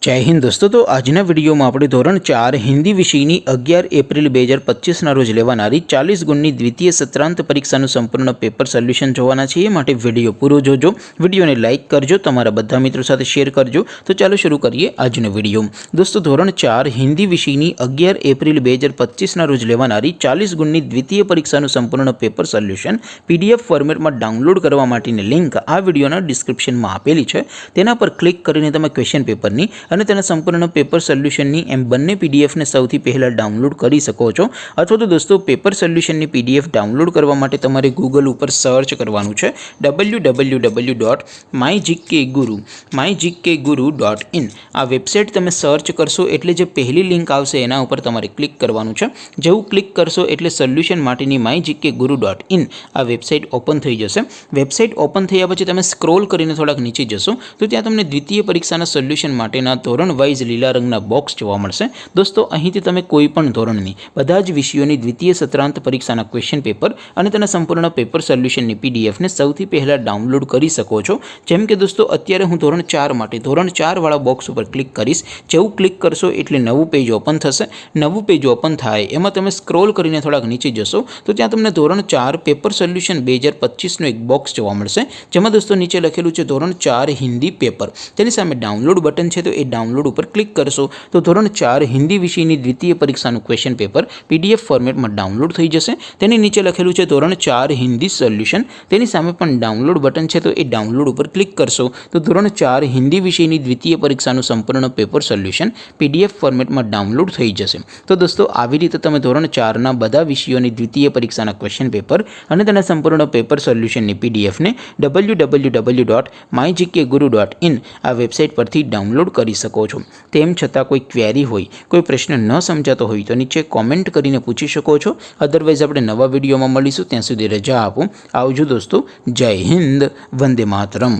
जय हिंद दोस्तों। तो आजना विडियो में આપણે ધોરણ 4 હિન્દી વિષયની 11 એપ્રિલ 2025 ના રોજ લેવાનારી 40 ગુણની દ્વિતીય સત્રાંત પરીક્ષાનું સંપૂર્ણ પેપર સોલ્યુશન જોવાના છીએ। માટે વિડિયો પૂરો જોજો, વિડિયોને લાઈક કરજો, તમારા બધા મિત્રો સાથે શેર કરજો। તો ચાલો શરૂ કરીએ આજનો વિડિયો। દોસ્તો ધોરણ 4 હિન્દી વિષયની 11 એપ્રિલ 2025 ના રોજ લેવાનારી 40 ગુણની દ્વિતીય પરીક્ષાનું સંપૂર્ણ પેપર સોલ્યુશન પીડીએફ ફોર્મેટમાં ડાઉનલોડ કરવા માટેની લિંક આ વિડિયોના ડિસ્ક્રિપ્શનમાં આપેલી છે। તેના પર ક્લિક કરીને તમે ક્વેશ્ચન પેપરની અને તેના સંપૂર્ણ પેપર સોલ્યુશનની એમ બંને પીડીએફને સૌથી પહેલાં ડાઉનલોડ કરી શકો છો। અથવા તો દોસ્તો પેપર સોલ્યુશનની પીડીએફ ડાઉનલોડ કરવા માટે તમારે ગૂગલ ઉપર સર્ચ કરવાનું છે www.mygkguru.in। આ વેબસાઇટ તમે સર્ચ કરશો એટલે જે પહેલી લિંક આવશે એના ઉપર તમારે ક્લિક કરવાનું છે। જેવું ક્લિક કરશો એટલે સોલ્યુશન માટેની mygkguru.in આ વેબસાઇટ ઓપન થઈ જશે। વેબસાઇટ ઓપન થયા પછી તમે સ્ક્રોલ કરીને થોડાક નીચે જશો તો ત્યાં તમને દ્વિતીય પરીક્ષાના સોલ્યુશન માટેના ધોરણ વાઇઝ લીલા રંગના બોક્સ જોવા મળશે। દોસ્તો અહીંથી તમે કોઈ પણ ધોરણની બધા જ વિષયોની દ્વિતીય સત્રાંત પરીક્ષાના ક્વેશ્ચન પેપર અને તેના સંપૂર્ણ પેપર સોલ્યુશનની પીડીએફને સૌથી પહેલાં ડાઉનલોડ કરી શકો છો। જેમ કે દોસ્તો અત્યારે હું ધોરણ 4 માટે ધોરણ 4 વાળા બોક્સ ઉપર ક્લિક કરીશ। જેવું ક્લિક કરશો એટલે નવું પેજ ઓપન થશે। નવું પેજ ઓપન થાય એમાં તમે સ્ક્રોલ કરીને થોડાક નીચે જશો તો ત્યાં તમને ધોરણ 4 પેપર સોલ્યુશન 2025નું એક બોક્સ જોવા મળશે। જેમાં દોસ્તો નીચે લખેલું છે ધોરણ 4 હિન્દી પેપર। તેની સામે ડાઉનલોડ બટન છે તો એ ડાઉનલોડ ઉપર ક્લિક કરશો તો ધોરણ 4 હિન્દી વિષયની દ્વિતીય પરીક્ષાનું ક્વેશ્ચન પેપર પીડીએફ ફોર્મેટમાં ડાઉનલોડ થઈ જશે। તેની નીચે લખેલું છે ધોરણ 4 હિન્દી સોલ્યુશન। તેની સામે પણ ડાઉનલોડ બટન છે તો એ ડાઉનલોડ ઉપર ક્લિક કરશો તો ધોરણ 4 હિન્દી વિષયની દ્વિતીય પરીક્ષાનું સંપૂર્ણ પેપર સોલ્યુશન પીડીએફ ફોર્મેટમાં ડાઉનલોડ થઈ જશે। તો દોસ્તો આવી રીતે તમે ધોરણ 4ના બધા વિષયોની દ્વિતીય પરીક્ષાના ક્વેશ્ચન પેપર અને તેના સંપૂર્ણ પેપર સોલ્યુશનની પીડીએફને www.mygkguru.in આ વેબસાઇટ પરથી ડાઉનલોડ કરી શકો છો। તેમ છતાં કોઈ ક્વેરી હોય, કોઈ પ્રશ્ન ન સમજાતો હોય તો નીચે કોમેન્ટ કરીને પૂછી શકો છો। અધરવાઇઝ આપણે નવા વિડીયોમાં મળીશું, ત્યાં સુધી રજા આપો। આવજો દોસ્તો। જય હિન્દ, વંદે માતરમ।